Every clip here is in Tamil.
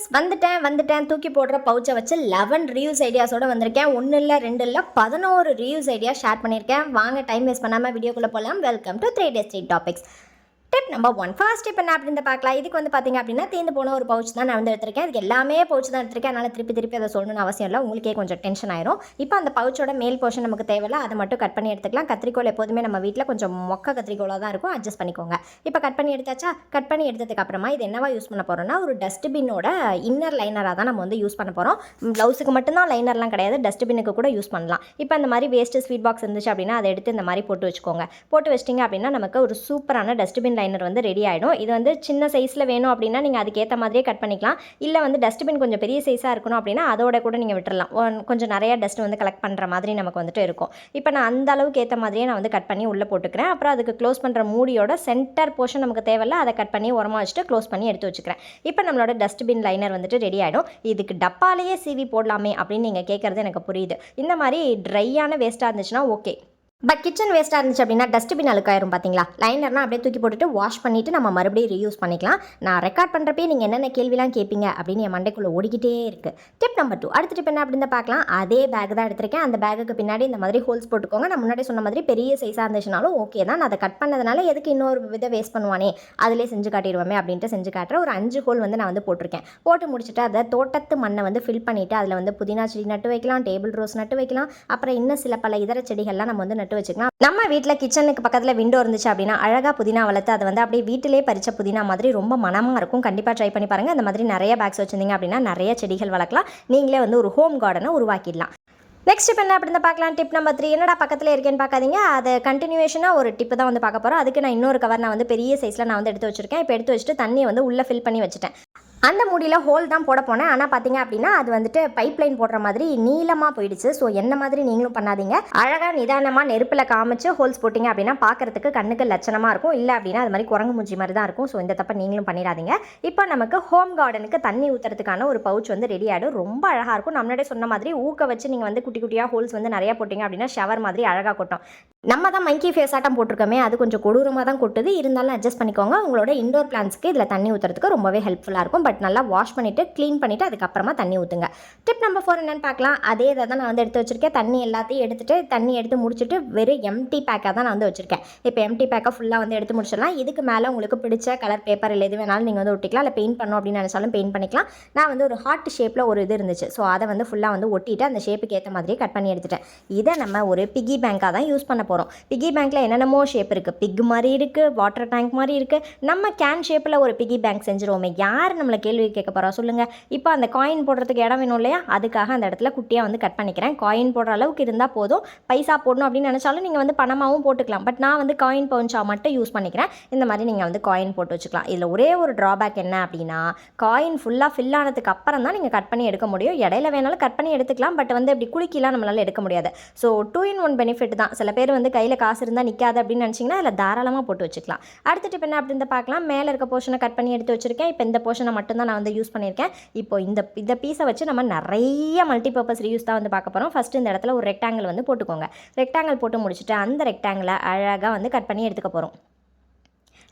ஃப்ரெண்ட்ஸ் வந்துட்டேன் தூக்கி போடுற பவுச்சை வச்சு 11 ரிவ்யூஸ் ஐடியாஸோட வந்திருக்கேன். 1 இல்லை 2 இல்லை 11 ரிவ்யூஸ் ஐடியா ஷேர் பண்ணியிருக்கேன். வாங்க டைம் வேஸ்ட் பண்ணாமல் வீடியோக்குள்ளே போகலாம். Welcome to 3 Days 3 Topics. Tip number 1. First tip என்ன அப்படின்னு பார்க்கலாம். இதுக்கு வந்து பார்த்தீங்க அப்படின்னா தீர்ந்து போன ஒரு பவுச் தான் நான் வந்து எடுத்திருக்கேன். இதுக்கு எல்லாமே பவுச் தான் எடுத்திருக்கேன். அதனால் திருப்பி அதை சொல்லணும்னு அவசியம் இல்லை. உங்களுக்கே கொஞ்சம் டென்ஷன் ஆயிரும். இப்போ அந்த பவுச்சோட மேல் போர்ஷன் நமக்கு தேவையில்லை. அதை மட்டும் கட் பண்ணி எடுத்துக்கலாம். கத்திரிக்கோல் எப்போதுமே நம்ம வீட்டில் கொஞ்சம் மொக்க கத்திரிக்கோலாக தான் இருக்கும். அட்ஜஸ்ட் பண்ணிக்கோங்க. இப்போ கட் பண்ணி எடுத்தாச்சா? கட் பண்ணி எடுத்ததுக்கு அப்புறமா இது என்னவா யூஸ் பண்ண போகிறோம்னா ஒரு டஸ்ட்பின்னோட இன்னர் லைனராக தான் நம்ம வந்து யூஸ் பண்ண போகிறோம். ப்ளவுஸுக்கு மட்டும்தான் லைனர்லாம் கிடையாது, டஸ்ட்பினுக்கு கூட யூஸ் பண்ணலாம். இப்போ அந்த மாதிரி வேஸ்ட்டு ஸ்வீட் பாக்ஸ் இருந்துச்சு அப்படின்னா அதை எடுத்து இந்த மாதிரி போட்டு வச்சுக்கோங்க. போட்டு வச்சிட்டிங்க அப்படின்னா நமக்கு ஒரு சூப்பரான டஸ்ட்பின் லைனர் வந்து ரெடி ஆகிடும். இது வந்து சின்ன சைஸில் வேணும் அப்படின்னா நீங்கள் அதுக்கேற்ற மாதிரியே கட் பண்ணிக்கலாம். இல்லை வந்து டஸ்ட்பின் கொஞ்சம் பெரிய சைஸாக இருக்கணும் அப்படின்னா அதோட கூட நீங்கள் விட்டுறலாம். கொஞ்சம் நிறைய டஸ்ட் வந்து கலெக்ட் பண்ணுற மாதிரி நமக்கு வந்துட்டு இருக்கும். இப்போ நான் அந்த அளவுக்கு ஏற்ற மாதிரியே நான் வந்து கட் பண்ணி உள்ளே போட்டுக்கிறேன். அப்புறம் அதுக்கு க்ளோஸ் பண்ணுற மூடியோட சென்டர் போர்ஷன் நமக்கு தேவையில்ல, அதை கட் பண்ணி உரமாக வச்சுட்டு க்ளோஸ் பண்ணி எடுத்து வச்சுக்கிறேன். இப்போ நம்மளோட டஸ்ட்பின் லைனர் வந்துட்டு ரெடி ஆகிடும். இதுக்கு டப்பாலேயே சீவி போடலாமே அப்படின்னு நீங்கள் கேட்குறது எனக்கு புரியுது. இந்த மாதிரி ட்ரையான வேஸ்ட்டாக இருந்துச்சுன்னா ஓகே. பட் கிச்சன் வேஸ்ட்டாக இருந்துச்சு அப்படின்னா டஸ்ட்பின் அழுக்காயிரும். பார்த்தீங்களா, லைனர்னால் அப்படியே தூக்கி போட்டுட்டு வாஷ் பண்ணிவிட்டு நம்ம மறுபடியும் ரீயூஸ் பண்ணிக்கலாம். நான் ரெக்கார்ட் பண்ணுறப்பே நீங்கள் என்னென்ன கேள்விலாம் கேட்பீங்க அப்படின்னு என் மண்டைக்குள்ளே ஓடிக்கிட்டே இருக்குது. Tip number 2. அடுத்த டிப் என்ன அப்படின்னு பார்க்கலாம். அதே பேக் தான் எடுத்திருக்கேன். அந்த பேக்குக்கு பின்னாடி இந்த மாதிரி ஹோல்ஸ் போட்டுக்கோங்க. நான் முன்னாடி சொன்ன மாதிரி பெரிய சைஸாக இருந்துச்சுனாலும் ஓகே தான். நான் அதை கட் பண்ணதுனால எதுக்கு இன்னொரு விதை வேஸ்ட் பண்ணுவானே, அதிலே செஞ்சு காட்டிடுவோமே அப்படின்ட்டு செஞ்சு காட்டுறேன். ஒரு 5 ஹோல் வந்து நான் வந்து போட்டிருக்கேன். போட்டு முடிச்சுட்டு அதை தோட்டத்து மண்ணை வந்து ஃபில் பண்ணிவிட்டு அதில் வந்து புதினா செடி நட்டு வைக்கலாம், டேபிள் ரோஸ் நட்டு வைக்கலாம். அப்புறம் இன்னும் சில பல இதர செடிகள்லாம் நம்ம வந்து நட்டு வச்சுக்கலாம். நம்ம வீட்டில் கிச்சனுக்கு பக்கத்தில் விண்டோ இருந்துச்சு அப்படின்னா அழகாக புதினா வளர்த்து அதை வந்து அப்படியே வீட்டிலே பறித்த புதினா மாதிரி ரொம்ப மனமாக இருக்கும். கண்டிப்பாக ட்ரை பண்ணி பாருங்கள். இந்த மாதிரி நிறைய பேக்ஸ் வச்சுருந்தீங்க அப்படின்னா நிறைய செடிகள் வளர்க்கலாம். நீங்களே வந்து ஒரு ஹோம் கார்டனை உருவாக்கிடலாம். நெக்ஸ்ட் டிப் என்ன அப்படின்னு பார்க்கலாம். Tip number 3. என்னடா பக்கத்தில் இருக்கேன்னு பார்க்காதீங்க. அதை கண்டினியூஷனாக ஒரு டிப்பு தான் வந்து பார்க்க போகிறோம். அதுக்கு நான் இன்னொரு கவர் நான் வந்து பெரிய சைஸில் நான் வந்து எடுத்து வச்சுருக்கேன். இப்போ எடுத்து வச்சுட்டு தண்ணியை வந்து உள்ளே ஃபில் பண்ணி வச்சுட்டேன். அந்த மூடியில் ஹோல் தான் போட போனேன். ஆனால் பார்த்தீங்க அப்படின்னா அது வந்துட்டு பைப் லைன் போடுற மாதிரி நீளமாக போயிடுச்சு. ஸோ என்ன மாதிரி நீங்களும் பண்ணாதீங்க. அழகாக நிதானமாக நெருப்பில் காமிச்சு ஹோல்ஸ் போட்டிங்க அப்படின்னா பார்க்குறதுக்கு கண்ணுக்கு லட்சணமாக இருக்கும். இல்லை அப்படின்னா அது மாதிரி குரங்கு மூஞ்சி மாதிரி தான் இருக்கும். ஸோ இந்த தப்பை நீங்களும் பண்ணிடாதீங்க. இப்போ நமக்கு ஹோம் கார்டனுக்கு தண்ணி ஊற்றுறதுக்கான ஒரு பவுச் வந்து ரெடி ஆகிடும். ரொம்ப அழகாக இருக்கும். நம்மளே சொன்ன மாதிரி ஊக்க வச்சு நீங்கள் வந்து குட்டி குட்டியாக ஹோல்ஸ் வந்து நிறையா போட்டிங்க அப்படின்னா ஷவர் மாதிரி அழகாக கொட்டும். நம்ம தான் மங்கி ஃபேஸ் ஆட்டம் போட்டிருக்கோமே, அது கொஞ்சம் கொடூரமாக தான் கொட்டுது. இருந்தாலும் அட்ஜஸ்ட் பண்ணிக்கோங்க. உங்களோட இண்டோர் பிளான்ஸ்க்கு இதில் தண்ணி ஊற்றுறதுக்கு ரொம்பவே ஹெல்ப்ஃபுல்லாக இருக்கும். பட் நல்லா வாஷ் பண்ணிவிட்டு க்ளீன் பண்ணிவிட்டு அதுக்கப்புறமா தண்ணி ஊற்றுங்க. டிப் நம்பர் 4 என்னென்னு பார்க்கலாம். அதே இதை தான் நான் வந்து எடுத்து வச்சுருக்கேன். தண்ணி எல்லாத்தையும் எடுத்துகிட்டு தண்ணி எடுத்து முடிச்சுட்டு வெறும் எம்டி பேக்காக தான் நான் வந்து வச்சுருக்கேன். இப்போ எம்டி பேக்காக ஃபுல்லாக வந்து எடுத்து முடிச்சிடலாம். இதுக்கு மேலே உங்களுக்கு பிடிச்ச கலர் பேப்பர் இல்லை எது வேணாலும் நீங்கள் வந்து ஒட்டிக்கலாம். இல்லை பெயிண்ட் பண்ணணும் அப்படின்னு நினச்சாலும் பெயிண்ட் பண்ணிக்கலாம். நான் வந்து ஒரு ஹார்ட் ஷேப்பில் ஒரு இது இருந்துச்சு. ஸோ அதை வந்து ஃபுல்லாக வந்து ஒட்டிட்டு அந்த ஷேப்புக்கு ஏற்ற மாதிரியே கட் பண்ணி எடுத்துட்டேன். இதை நம்ம ஒரு பிக்கி பேங்காக தான் யூஸ் பண்ண போகிறோம். பிக்கி பேங்க்கில் என்னென்னமோ ஷேப் இருக்குது. பிக் மாதிரி இருக்குது, வாட்டர் டேங்க் மாதிரி இருக்குது. நம்ம கேன் ஷேப்பில் ஒரு பிக்கி பேங்க் செஞ்சுருவோமே. யார் நம்மளை கேள்வி கேட்க போகிறா சொல்லுங்கள். இப்போ அந்த காயின் போடுறதுக்கு இடம் வேணும் இல்லையா, அதுக்காக அந்த இடத்துல குட்டியாக வந்து கட் பண்ணிக்கிறேன். காயின் போடுற அளவுக்கு இருந்தால் போதும். பைசா போடணும் அப்படின்னு நினச்சாலும் நீங்கள் வந்து பணமாகவும் போட்டுக்கலாம். பட் நான் வந்து காயின் பவுன்ஸாக மட்டும் யூஸ் பண்ணிக்கிறேன். இந்த மாதிரி நீங்கள் வந்து காயின் போட்டு வச்சுக்கலாம். இதில் ஒரே ஒரு ட்ராபேக் என்ன அப்படின்னா காயின் ஃபுல்லாக ஃபில் ஆனதுக்கு அப்புறம் தான் நீங்கள் கட் பண்ணி எடுக்க முடியும். இடையில வேணாலும் கட் பண்ணி எடுத்துக்கலாம். பட் வந்து இப்படி குலுக்கிலாம் நம்மளால் எடுக்க முடியாது. ஸோ 2 in 1 பெனிஃபிட் தான். சில பேர் வந்து கையில் காசு இருந்தால் நிற்காது அப்படின்னு நினச்சிங்கன்னா அதில் தாராளமாக போட்டு வச்சுக்கலாம். அடுத்த டிப் என்ன அப்படின்னு பார்க்கலாம். மேலே இருக்க போர்ஷனை கட் பண்ணி எடுத்து வச்சுருக்கேன். இப்போ இந்த போர்ஷனை மட்டும்தான் நான் வந்து யூஸ் பண்ணியிருக்கேன். இப்போ இந்த பீஸை வச்சு நம்ம நிறைய மல்டிபர்பஸ் ரீயூஸ் தான் வந்து பார்க்க போகிறோம். ஃபஸ்ட்டு இந்த இடத்துல ஒரு ரெக்டாங்கிள் வந்து போட்டுக்கோங்க. ரெக்டாங்கிள் போட்டு முடிச்சுட்டு அந்த ரெக்டாங்கிளை அழகாக வந்து கட் பண்ணி எடுத்துக்க போகிறோம்.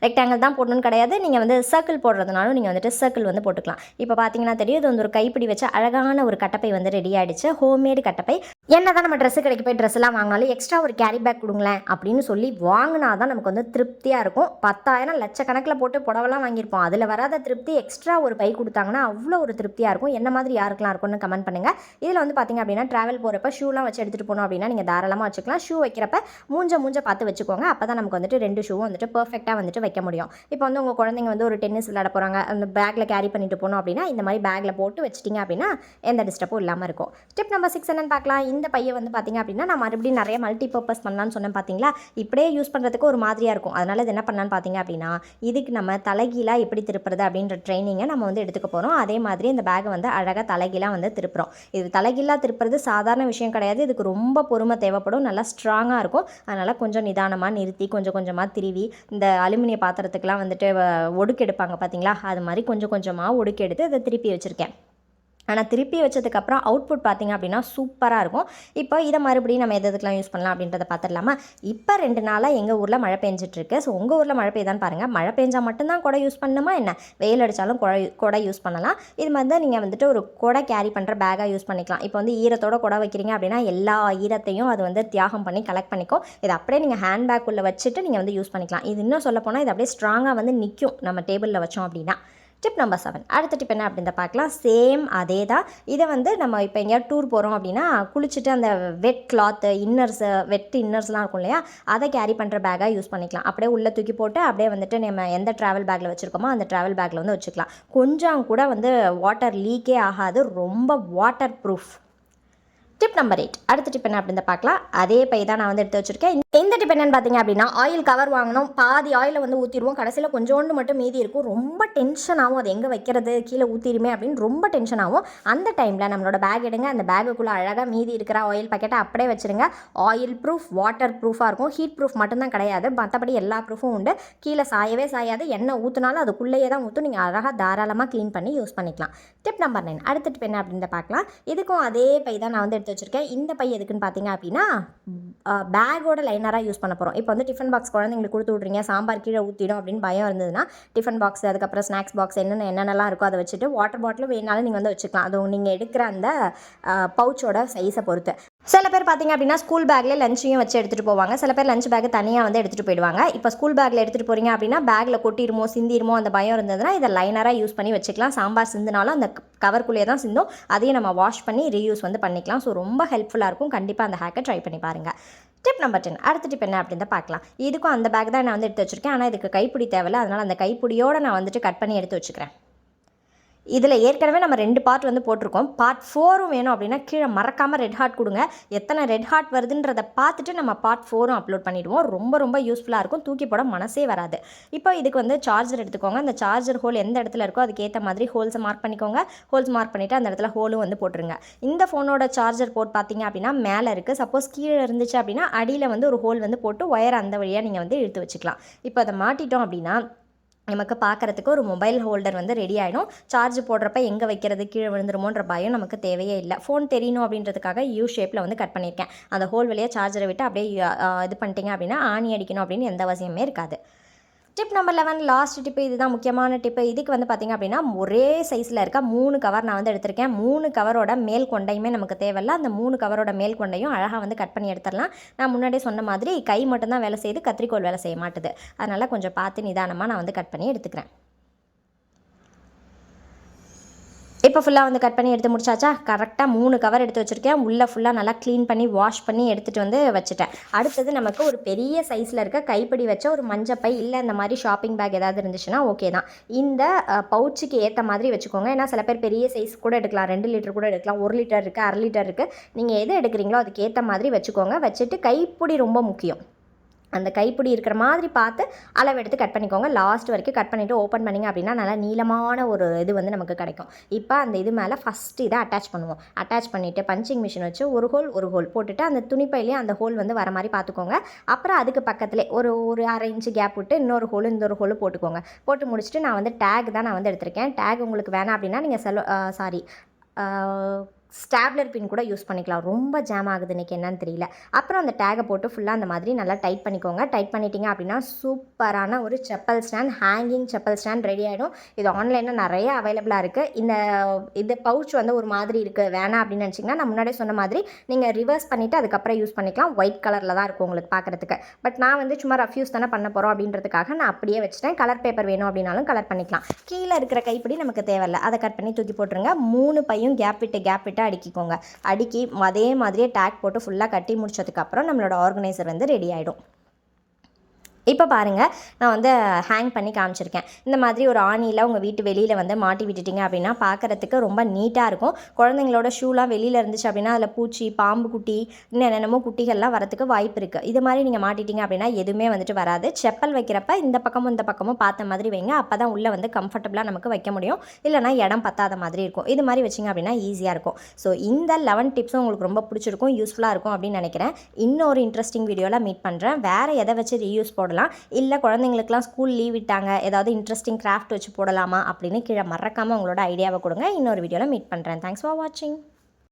ரெக்டாங்கிள் தான் போடணும்னு கிடையாது. நீங்கள் வந்து சர்க்கிள் போடுறதுனாலும் நீங்கள் வந்துட்டு சர்க்கிள் வந்து போட்டுக்கலாம். இப்போ பார்த்தீங்கன்னா தெரியும், இது வந்து ஒரு கைப்பிடி வச்சு அழகான ஒரு கட்டப்பை வந்து ரெடி ஆகிடுச்சு. ஹோம்மேடு கட்டப்பை. என்ன தான் நம்ம ட்ரெஸ்ஸு கடைக்கு போய் ட்ரெஸ்லாம் வாங்கினாலும் எக்ஸ்ட்ரா ஒரு கேரி பேக் கொடுங்களேன் அப்படின்னு சொல்லி வாங்கினா தான் நமக்கு வந்து திருப்தியாக இருக்கும். 10,000 லட்சக்கணக்கில் போட்டு புடவெல்லாம் வாங்கியிருப்போம். அதில் வராத திருப்தி எக்ஸ்ட்ரா ஒரு பை கொடுத்தாங்கன்னா அவ்வளோ ஒரு திருப்தியாக இருக்கும். என்ன மாதிரி யாருக்கெல்லாம் இருக்கும்னு கமெண்ட் பண்ணுங்கள். இதில் வந்து பார்த்திங்க அப்படின்னா ட்ராவல் போகிறப்ப ஷூலாம் வச்சு எடுத்துகிட்டு போகணும் அப்படின்னா நீங்கள் தாராளமாக வச்சுக்கலாம். ஷூ வைக்கிறப்ப மூஞ்ச பார்த்து வச்சுக்கோங்க. அப்போ தான் நமக்கு வந்துட்டு 2 ஷூவும் வந்துட்டு பர்ஃபெக்டாக வந்துட்டு வைக்க முடியும். இப்போ வந்து உங்கள் குழந்தைங்க வந்து ஒரு டென்னிஸ் விளையாட போகிறாங்க, அந்த பேக்கில் கேரி பண்ணிட்டு போகணும் அப்படின்னா இந்த மாதிரி பேக்கில் போட்டு வச்சிட்டிங்க அப்படின்னா எந்த டிஸ்டர்பும் இல்லாமல் இருக்கும். டிப் நம்பர் 6 என்னன்னு பார்க்கலாம். இந்த பையை வந்து பார்த்திங்க அப்படின்னா நான் மறுபடியும் நிறைய மல்டி பர்பஸ் பண்ணலான்னு சொன்னேன். பார்த்தீங்களா, இப்படியே யூஸ் பண்ணுறதுக்கு ஒரு மாதிரியாக இருக்கும். அதனால் இது என்ன பண்ணலான்னு பார்த்தீங்க அப்படின்னா இதுக்கு நம்ம தலைகீழாக எப்படி திருப்புறது அப்படின்ற ட்ரைனிங்கை நம்ம வந்து எடுத்துக்க போகிறோம். அதே மாதிரி இந்த பேக்கை வந்து அழகாக தலைகீழாக வந்து திருப்புறோம். இது தலைகீழாக திருப்புறது சாதாரண விஷயம் கிடையாது. இதுக்கு ரொம்ப பொறுமை தேவைப்படும். நல்லா ஸ்ட்ராங்காக இருக்கும். அதனால் கொஞ்சம் நிதானமாக நிறுத்தி கொஞ்சம் கொஞ்சமாக திருவி இந்த அலுமினிய பாத்திரத்துக்கெலாம் வந்துட்டு ஒடுக்கெடுப்பாங்க பார்த்தீங்களா, அது மாதிரி கொஞ்சம் கொஞ்சமாக ஒடுக்கெடுத்து அதை திருப்பி வச்சுருக்கேன். ஆனால் திருப்பி வச்சதுக்கப்புறம் அவுட்புட் பார்த்திங்க அப்படின்னா சூப்பராக இருக்கும். இப்போ இதை மறுபடியும் நம்ம எதுக்கெலாம் யூஸ் பண்ணலாம் அப்படின்றத பார்த்துடலாமா? இப்போ 2 நாளாக எங்கள் ஊரில் மழை பெஞ்சிட்ருக்கு. ஸோ உங்கள் ஊரில் மழை பெய்யுதான்னு பாருங்கள். மழை பெஞ்சால் மட்டும்தான் குடை யூஸ் பண்ணணுமா என்ன? வெயில் அடித்தாலும் குடை யூஸ் பண்ணலாம். இது மாதிரி தான் நீங்கள் வந்துட்டு ஒரு குடை கேரி பண்ணுற பேக்காக யூஸ் பண்ணிக்கலாம். இப்போ வந்து ஈரத்தோட குடை வைக்கிறீங்க அப்படின்னா எல்லா ஈரத்தையும் அது வந்து தியாகம் பண்ணி கலெக்ட் பண்ணிக்கும். இதை அப்படியே நீங்கள் ஹேண்ட்பேக் உள்ள வச்சுட்டு நீங்கள் வந்து யூஸ் பண்ணிக்கலாம். இது இன்னும் சொல்ல போனால் இது அப்படியே ஸ்ட்ராங்காக வந்து நிற்கும் நம்ம டேபிளில் வச்சோம் அப்படின்னா. Tip number 7. அடுத்த டிப் என்ன அப்படின்னு பார்க்கலாம். சேம் அதே தான். இதை வந்து நம்ம இப்போ எங்கேயாவது டூர் போகிறோம் அப்படின்னா குளிச்சுட்டு அந்த வெட் கிளாத்து வெட் இன்னர்ஸ்லாம் இருக்கும் இல்லையா, அதை கேரி பண்ணுற பேக்காக யூஸ் பண்ணிக்கலாம். அப்படியே உள்ளே தூக்கி போட்டு அப்படியே வந்துட்டு நம்ம எந்த ட்ராவல் பேக்கில் வச்சுருக்கோமோ அந்த ட்ராவல் பேக்கில் வந்து வச்சுக்கலாம். கொஞ்சம் கூட வந்து வாட்டர் லீக்கே ஆகாது. ரொம்ப வாட்டர் ப்ரூஃப். Tip number 8. அடுத்த டிப் என்ன அப்படின்னு பார்க்கலாம். அதே பை தான் நான் வந்து எடுத்து வச்சுருக்கேன். இந்த டிப் என்னென்னு பார்த்தீங்க அப்படின்னா, ஆயில் கவர் வாங்கணும். பாதி ஆயிலை வந்து ஊற்றிடுவோம். கடைசியில் கொஞ்சோண்டு மட்டும் மீதி இருக்கும். ரொம்ப டென்ஷன் ஆகும். அது எங்கே வைக்கிறது, கீழே ஊற்றிடுமே அப்படின்னு ரொம்ப டென்ஷன் ஆகும். அந்த டைமில் நம்மளோட பேக் எடுங்க. அந்த பேக்குள்ளே அழகாக மீதி இருக்கிற ஆயில் பாக்கெட்டை அப்படியே வச்சுருங்க. ஆயில் ப்ரூஃப், வாட்டர் ப்ரூஃபாக இருக்கும். ஹீட் ப்ரூஃப் மட்டும்தான் கிடையாது. மற்றபடி எல்லா ப்ரூஃபும் உண்டு. கீழே சாயவே சாயாது. எண்ணெய் ஊற்றினாலும் அதுக்குள்ளேயே தான் ஊற்றும். நீங்கள் அழகாக தாராளமாக க்ளீன் பண்ணி யூஸ் பண்ணிக்கலாம். Tip number 9. அடுத்த டிப் என்ன அப்படின்னு பார்க்கலாம். இதுக்கும் அதே பை தான் நான் வந்து எடுத்து வச்சுருக்கேன். இந்த பை எதுக்குன்னு பார்த்தீங்க அப்படின்னா, பேக்கோட லைனராக யூஸ் பண்ண போகிறோம். இப்போ வந்து டிஃபன் பாக்ஸ் குழந்தைங்களுக்கு கொடுத்து விட்றீங்க, சாம்பார் கீழே ஊற்றிடும் அப்படின்னு பயம் இருந்ததுன்னா, டிஃபன் பாக்ஸ் அதுக்கப்புறம் ஸ்நாக்ஸ் பாக்ஸ் என்னென்னலாம் இருக்கோ அதை வச்சுட்டு வாட்டர் பாட்டிலும் வேணாலும் நீங்கள் வந்து வச்சுக்கலாம். அது நீங்கள் எடுக்கிற அந்த பவுச்சோட சைஸை பொறுத்து. சில பேர் பார்த்தீங்க அப்படின்னா ஸ்கூல் பேக்கில் லஞ்சையும் வச்சு எடுத்துகிட்டு போவாங்க. சில பேர் லஞ்ச் பேக்கு தனியாக வந்து எடுத்துகிட்டு போயிடுவாங்க. இப்போ ஸ்கூல் பேக்கில் எடுத்துகிட்டு போகிறீங்க அப்படின்னா பேக்கில் கொட்டிடுமோ சிந்திடுமோ அந்த பயம் இருந்ததுன்னா இதை லைனராக யூஸ் பண்ணி வச்சுக்கலாம். சாம்பார் சிந்தினாலும் அந்த கவர்க்குள்ளேயே தான் சிந்தும். அதையும் நம்ம வாஷ் பண்ணி ரீயூஸ் வந்து பண்ணிக்கலாம். ஸோ ரொம்ப ஹெல்ப்ஃபுல்லாக இருக்கும். கண்டிப்பாக அந்த ஹேக்கை ட்ரை பண்ணி பாருங்கள். Tip number 10. அடுத்த டிப் என்ன அப்படின்னு பார்க்கலாம். இதுக்கும் அந்த பேக் தான் நான் வந்து எடுத்து வச்சுருக்கேன். ஆனால் இதுக்கு கைப்பிடி தேவையில்லை. அதனால் அந்த கைப்பிடியோடு நான் வந்துட்டு கட் பண்ணி எடுத்து வச்சுக்கிறேன். இதில் ஏற்கனவே நம்ம 2 பார்ட் வந்து போட்டிருக்கோம். பார்ட் 4ம் வேணும் அப்படின்னா கீழே மறக்காமல் ரெட் ஹார்ட் கொடுங்க. எத்தனை ரெட் ஹார்ட் வருதுன்றதை பார்த்துட்டு நம்ம பார்ட் 4ம் அப்லோட் பண்ணிவிடுவோம். ரொம்ப யூஸ்ஃபுல்லாக இருக்கும். தூக்கி போட மனசே வராது. இப்போ இதுக்கு வந்து சார்ஜர் எடுத்துக்கோங்க. அந்த சார்ஜர் ஹோல் எந்த இடத்துல இருக்கோ அதுக்கேற்ற மாதிரி ஹோல்ஸை மார்க் பண்ணிக்கோங்க. ஹோல்ஸ் மார்க் பண்ணிவிட்டு அந்த இடத்துல ஹோலும் வந்து போட்டுருங்க. இந்த ஃபோனோட சார்ஜர் போர்ட் பார்த்தீங்க அப்படின்னா மேலே இருக்குது. சப்போஸ் கீழே இருந்துச்சு அப்படின்னா அடியில் வந்து ஒரு ஹோல் வந்து போட்டு ஒயர் அந்த வழியாக நீங்கள் வந்து இழுத்து வச்சுக்கலாம். இப்போ அதை மாட்டிட்டோம் அப்படின்னா நமக்கு பார்க்குறதுக்கு ஒரு மொபைல் ஹோல்டர் வந்து ரெடி ஆகிடும். சார்ஜ் போடுறப்ப எங்கே வைக்கிறது, கீழே விழுந்துருமோன்ற பயம் நமக்கு தேவையே இல்லை. ஃபோன் தெரியணும் அப்படின்றதுக்காக யூ ஷேப்பில் வந்து கட் பண்ணியிருக்கேன். அந்த ஹோல் வழியாக சார்ஜரை விட்டு அப்படியே இது பண்ணிட்டீங்க அப்படின்னா ஆணி அடிக்கணும் அப்படின்னு எந்த அவசியமே இருக்காது. Tip number 11. Last tip. இதுதான் முக்கியமான டிப்பு. இதுக்கு வந்து பார்த்திங்க அப்படின்னா ஒரே சைஸில் இருக்க 3 கவர் நான் வந்து எடுத்திருக்கேன். 3 கவரோட மேல் கொண்டையுமே நமக்கு தேவையில்லை. அந்த 3 கவரோட மேல் கொண்டையும் அழகாக வந்து கட் பண்ணி எடுத்துடலாம். நான் முன்னாடியே சொன்ன மாதிரி கை மட்டும்தான் வேலை செய்யுது, கத்திரிக்கோல் வேலை செய்ய மாட்டுது. அதனால் கொஞ்சம் பார்த்து நிதானமாக நான் வந்து கட் பண்ணி எடுத்துக்கிறேன். இப்போ ஃபுல்லாக வந்து கட் பண்ணி எடுத்து முடிச்சாச்சா? கரெக்டாக 3 கவர் எடுத்து வச்சுருக்கேன். உள்ளே ஃபுல்லாக நல்லா க்ளீன் பண்ணி வாஷ் பண்ணி எடுத்துகிட்டு வந்து வச்சுட்டேன். அடுத்தது நமக்கு ஒரு பெரிய சைஸில் இருக்க கைப்பிடி வச்ச ஒரு மஞ்சப்பை இல்லை இந்த மாதிரி ஷாப்பிங் பேக் ஏதாவது இருந்துச்சுன்னா ஓகே தான். இந்த பவுச்சுக்கு ஏற்ற மாதிரி வச்சுக்கோங்க. ஏன்னா சில பேர் பெரிய சைஸ் கூட எடுக்கலாம். 2 லிட்டர் கூட எடுக்கலாம். 1 லிட்டர் இருக்குது, 1/2 லிட்டர் இருக்குது. நீங்கள் எது எடுக்கிறீங்களோ அதுக்கு ஏற்ற மாதிரி வச்சுக்கோங்க. வச்சுட்டு கைப்பிடி ரொம்ப முக்கியம். அந்த கைப்பிடி இருக்கிற மாதிரி பார்த்து அளவு எடுத்து கட் பண்ணிக்கோங்க. லாஸ்ட் வரைக்கும் கட் பண்ணிவிட்டு ஓப்பன் பண்ணிங்க அப்படின்னா நல்லா நீளமான ஒரு இது வந்து நமக்கு கிடைக்கும். இப்போ அந்த இது மேலே ஃபஸ்ட்டு இதை அட்டாச் பண்ணுவோம். அட்டாச் பண்ணிவிட்டு பஞ்சிங் மிஷின் வச்சு ஒரு ஹோல் போட்டுட்டு அந்த துணிப்பையிலேயே அந்த ஹோல் வந்து வர மாதிரி பார்த்துக்கோங்க. அப்புறம் அதுக்கு பக்கத்துலேயே ஒரு 1/2 இன்ச்சு கேப் விட்டு இன்னொரு ஹோல் போட்டுக்கோங்க. போட்டு முடிச்சுட்டு நான் வந்து டேக் தான் நான் வந்து எடுத்திருக்கேன். டேக் உங்களுக்கு வேணாம் அப்படின்னா நீங்கள் ஸ்டாப்லர் பின் கூட யூஸ் பண்ணிக்கலாம். ரொம்ப ஜாம் ஆகுது இன்றைக்கி என்னன்னு தெரியல. அப்புறம் அந்த டேகை போட்டு ஃபுல்லாக அந்த மாதிரி நல்லா டைட் பண்ணிக்கோங்க. டைட் பண்ணிட்டீங்க அப்படின்னா சூப்பரான ஒரு chappal stand, hanging chappal stand ready ஆகிடும். இது ஆன்லைனில் நிறைய அவைலபிளாக இருக்குது. இந்த பவுச் வந்து ஒரு மாதிரி இருக்குது வேணாம் அப்படின்னு நினச்சிங்கன்னா நான் முன்னாடியே சொன்ன மாதிரி நீங்கள் ரிவர்ஸ் பண்ணிவிட்டு அதுக்கப்புறம் யூஸ் பண்ணிக்கலாம். ஒயிட் கலரில் தான் இருக்கும் உங்களுக்கு பார்க்குறதுக்கு. பட் நான் வந்து சும்மா ரஃப்யூஸ் தானே பண்ண போகிறோம் அப்படின்றதுக்காக நான் அப்படியே வச்சுட்டேன். கலர் பேப்பர் வேணும் அப்படின்னாலும் கலர் பண்ணிக்கலாம். கீழே இருக்கிற கைப்பிடி நமக்கு தேவையில்லை. அதை கட் பண்ணி தூக்கி போட்டுருங்க. 3 பையும் கேப் விட்டு அடுக்கிக்கோங்க. அடுக்கி அதே மாதிரியே டேக் போட்டு ஃபுல்லாக கட்டி முடிச்சதுக்கப்புறம் நம்மளோட ஆர்கனைசர் வந்து ரெடி ஆகிடும். இப்போ பாருங்கள், நான் வந்து ஹேங் பண்ணி காமிச்சிருக்கேன். இந்த மாதிரி ஒரு ஆணியில் உங்கள் வீட்டு வெளியில் வந்து மாட்டி விட்டுட்டிங்க அப்படின்னா பார்க்குறதுக்கு ரொம்ப நீட்டாக இருக்கும். குழந்தைங்களோட ஷூலாம் வெளியில் இருந்துச்சு அப்படின்னா அதில் பூச்சி, பாம்பு குட்டி, இன்னும் என்னென்னமோ குட்டிகள்லாம் வரத்துக்கு வாய்ப்பு இருக்குது. இது மாதிரி நீங்கள் மாட்டிட்டிங்க அப்படின்னா எதுவுமே வந்துட்டு வராது. செப்பல் வைக்கிறப்ப இந்த பக்கமும் பார்த்த மாதிரி வைங்க. அப்போ தான் உள்ளே வந்து கம்ஃபர்டபுளாக நமக்கு வைக்க முடியும். இல்லைனா இடம் பத்தாத மாதிரி இருக்கும். இது மாதிரி வச்சிங்க அப்படின்னா ஈஸியாக இருக்கும். ஸோ இந்த 11 டிப்ஸும் உங்களுக்கு ரொம்ப பிடிச்சிருக்கும், யூஸ்ஃபுல்லாக இருக்கும் அப்படின்னு நினைக்கிறேன். இன்னொரு இன்ட்ரெஸ்டிங் வீடியோவில் மீட் பண்ணுறேன். வேறு எதை வச்சு ரீயூஸ் போடலாம் போடலாம். இல்லை குழந்தைங்களுக்குலாம் ஸ்கூல் லீவ் விட்டாங்க, ஏதாவது இன்ட்ரெஸ்டிங் கிராஃப்ட் வச்சு போடலாமா அப்படின்னு கீழே மறக்காமல் உங்களோட ஐடியாவை கொடுங்க. இன்னொரு வீடியோவில் மீட் பண்ணுறேன். தேங்க்ஸ் ஃபார் வாட்சிங்.